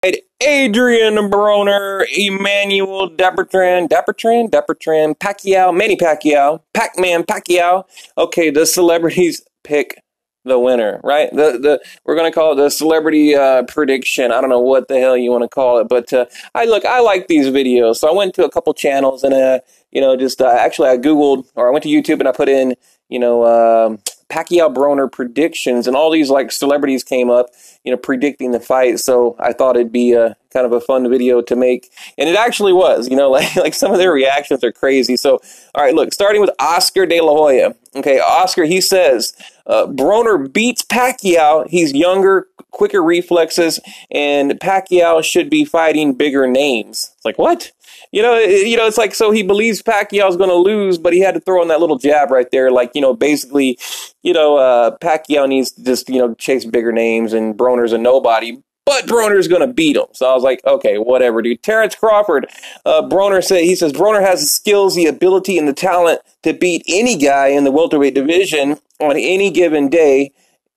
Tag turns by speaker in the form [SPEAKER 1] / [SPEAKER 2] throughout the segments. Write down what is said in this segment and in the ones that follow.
[SPEAKER 1] right, Adrian Broner, Emmanuel Dappertran, Pacquiao, Manny Pacquiao, Pac-Man Pacquiao. Okay, the celebrities pick the winner, right? We're gonna call it the celebrity prediction. I don't know what the hell you want to call it, but I like these videos, so I went to a couple channels and actually I Googled, or I went to YouTube and I put in Pacquiao Broner predictions, and all these like celebrities came up, predicting the fight. So I thought it'd be a kind of a fun video to make, and it actually was. Like some of their reactions are crazy. So all right, look, starting with Oscar De La Hoya. Okay, Oscar, he says Broner beats Pacquiao. He's younger, quicker reflexes, and Pacquiao should be fighting bigger names. It's like, what? It's like, so he believes Pacquiao's going to lose, but he had to throw in that little jab right there. Like, basically, Pacquiao needs to just, chase bigger names, and Broner's a nobody, but Broner's going to beat him. So I was like, okay, whatever, dude. Terrence Crawford, Broner says Broner has the skills, the ability, and the talent to beat any guy in the welterweight division on any given day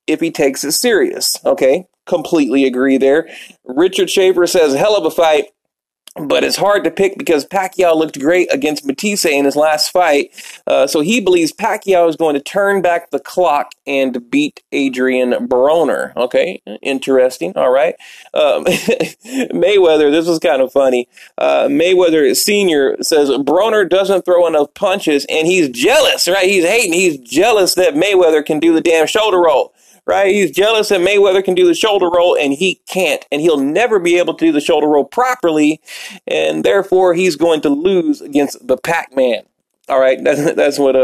[SPEAKER 1] if he takes it serious. Okay, completely agree there. Richard Schaefer says, hell of a fight, but it's hard to pick because Pacquiao looked great against Matisse in his last fight. So he believes Pacquiao is going to turn back the clock and beat Adrian Broner. Okay, interesting. All right. Mayweather, this was kind of funny. Mayweather Sr. says Broner doesn't throw enough punches, and he's jealous, right? He's hating. He's jealous that Mayweather can do the damn shoulder roll. Right? He's jealous that Mayweather can do the shoulder roll and he can't, and he'll never be able to do the shoulder roll properly, and therefore he's going to lose against the Pac-Man. All right, that's what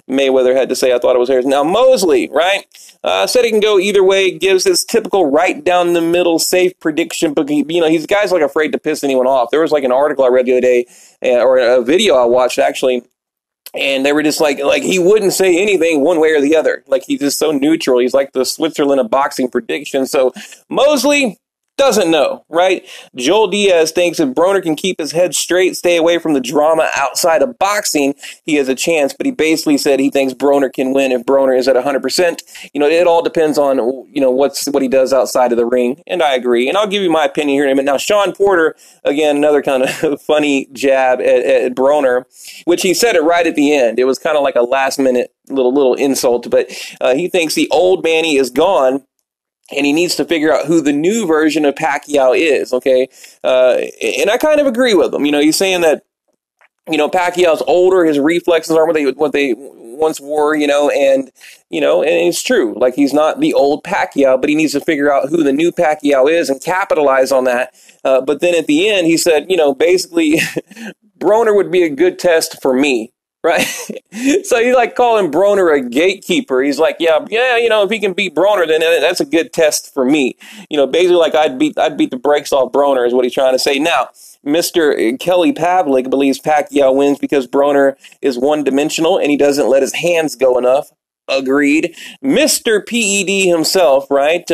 [SPEAKER 1] Mayweather had to say. I thought it was hers. Now Mosley, right? Said he can go either way. Gives his typical right down the middle safe prediction, but he's guys like afraid to piss anyone off. There was like an article I read the other day, or a video I watched actually. And they were just like he wouldn't say anything one way or the other. Like he's just so neutral. He's like the Switzerland of boxing predictions. So Mosley doesn't know, right? Joel Diaz thinks if Broner can keep his head straight, stay away from the drama outside of boxing, he has a chance. But he basically said he thinks Broner can win if Broner is at 100%. It all depends on, what he does outside of the ring. And I agree. And I'll give you my opinion here in a minute. Now, Sean Porter, again, another kind of funny jab at Broner, which he said it right at the end. It was kind of like a last minute little insult, but he thinks the old Manny is gone, and he needs to figure out who the new version of Pacquiao is, okay? And I kind of agree with him. He's saying that, Pacquiao's older, his reflexes aren't what they once were, and it's true. Like, he's not the old Pacquiao, but he needs to figure out who the new Pacquiao is and capitalize on that. But then at the end, he said, basically, Broner would be a good test for me. Right. So he's like calling Broner a gatekeeper. He's like, yeah, if he can beat Broner, then that's a good test for me. Basically like I'd beat the brakes off Broner is what he's trying to say. Now, Mr. Kelly Pavlik believes Pacquiao wins because Broner is one-dimensional and he doesn't let his hands go enough. Agreed. Mr. PED himself, right?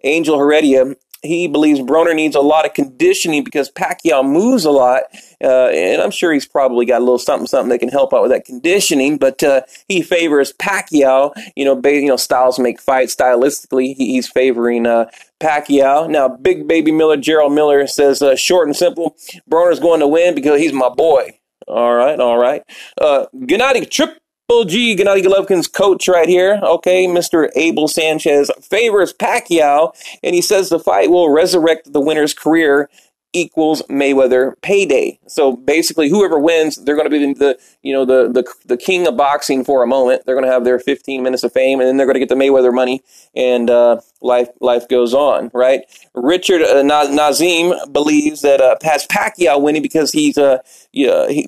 [SPEAKER 1] Angel Heredia. He believes Broner needs a lot of conditioning because Pacquiao moves a lot, and I'm sure he's probably got a little something that can help out with that conditioning, but he favors Pacquiao. Styles make fights. Stylistically, he's favoring Pacquiao. Now, Big Baby Miller, Jarrell Miller says, short and simple, Broner's going to win because he's my boy. All right. Gennady Gennady Golovkin's coach right here, okay, Mr. Abel Sanchez, favors Pacquiao, and he says the fight will resurrect the winner's career equals Mayweather payday. So basically, whoever wins, they're going to be the king of boxing for a moment. They're going to have their 15 minutes of fame, and then they're going to get the Mayweather money, and life goes on, right? Richard Naazim believes that has Pacquiao winning because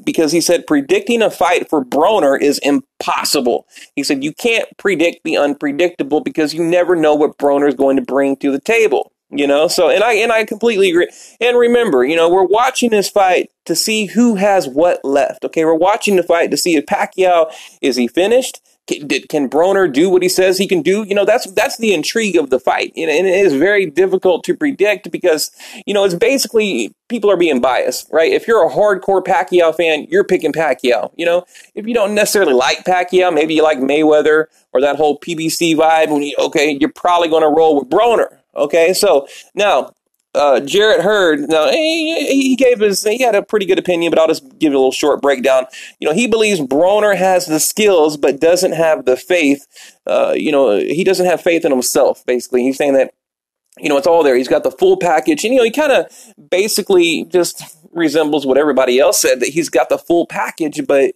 [SPEAKER 1] because he said predicting a fight for Broner is impossible. He said you can't predict the unpredictable because you never know what Broner is going to bring to the table. So, and I completely agree. And remember, we're watching this fight to see who has what left. Okay, we're watching the fight to see if Pacquiao, is he finished? Can Broner do what he says he can do? That's the intrigue of the fight. And it is very difficult to predict because, it's basically people are being biased, right? If you're a hardcore Pacquiao fan, you're picking Pacquiao. If you don't necessarily like Pacquiao, maybe you like Mayweather or that whole PBC vibe, you're probably going to roll with Broner. Okay, so now Jarrett Hurd, now he had a pretty good opinion, but I'll just give you a little short breakdown. He believes Broner has the skills, but doesn't have the faith. He doesn't have faith in himself, basically. He's saying that, it's all there. He's got the full package, and, he kind of basically just resembles what everybody else said, that he's got the full package, but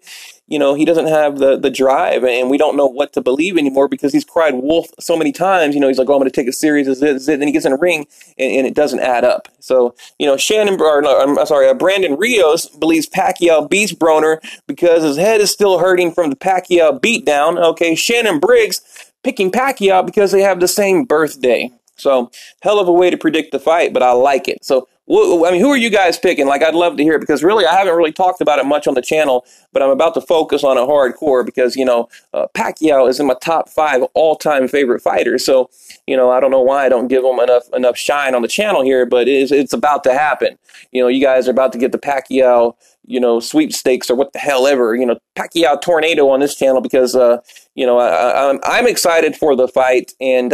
[SPEAKER 1] he doesn't have the drive, and we don't know what to believe anymore because he's cried wolf so many times. He's like, oh, I'm going to take it serious. This is it. Then he gets in a ring, and it doesn't add up. So, Brandon Rios believes Pacquiao beats Broner because his head is still hurting from the Pacquiao beatdown. Okay, Shannon Briggs picking Pacquiao because they have the same birthday. So, hell of a way to predict the fight, but I like it. So, who are you guys picking? Like, I'd love to hear it because really I haven't really talked about it much on the channel, but I'm about to focus on it hardcore because, Pacquiao is in my top 5 all-time favorite fighters. So, I don't know why I don't give him enough shine on the channel here, but it's about to happen. You guys are about to get the Pacquiao, sweepstakes or what the hell ever, Pacquiao tornado on this channel because, I'm excited for the fight, and,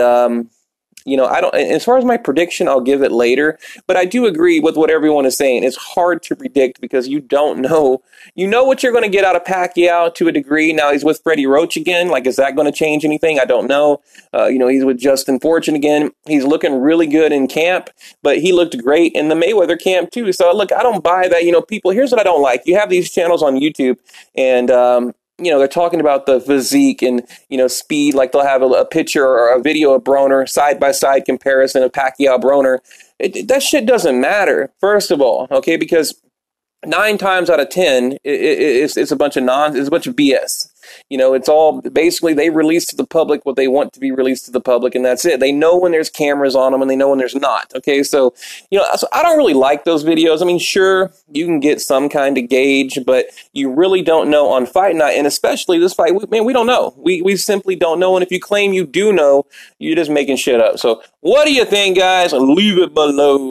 [SPEAKER 1] I don't, as far as my prediction, I'll give it later, but I do agree with what everyone is saying. It's hard to predict because you don't know. You know what you're going to get out of Pacquiao to a degree. Now he's with Freddie Roach again. Like, is that going to change anything? I don't know. He's with Justin Fortune again. He's looking really good in camp, but he looked great in the Mayweather camp too. So look, I don't buy that. People, here's what I don't like. You have these channels on YouTube and, they're talking about the physique and, speed. Like they'll have a picture or a video of Broner, side-by-side comparison of Pacquiao Broner. That shit doesn't matter, first of all, okay? Because 9 times out of 10, it's a bunch of it's a bunch of BS. It's all basically they release to the public what they want to be released to the public, and that's it. They know when there's cameras on them, and they know when there's not. Okay, so so I don't really like those videos. I mean, sure, you can get some kind of gauge, but you really don't know on fight night, and especially this fight. We don't know. We simply don't know. And if you claim you do know, you're just making shit up. So, what do you think, guys? Leave it below.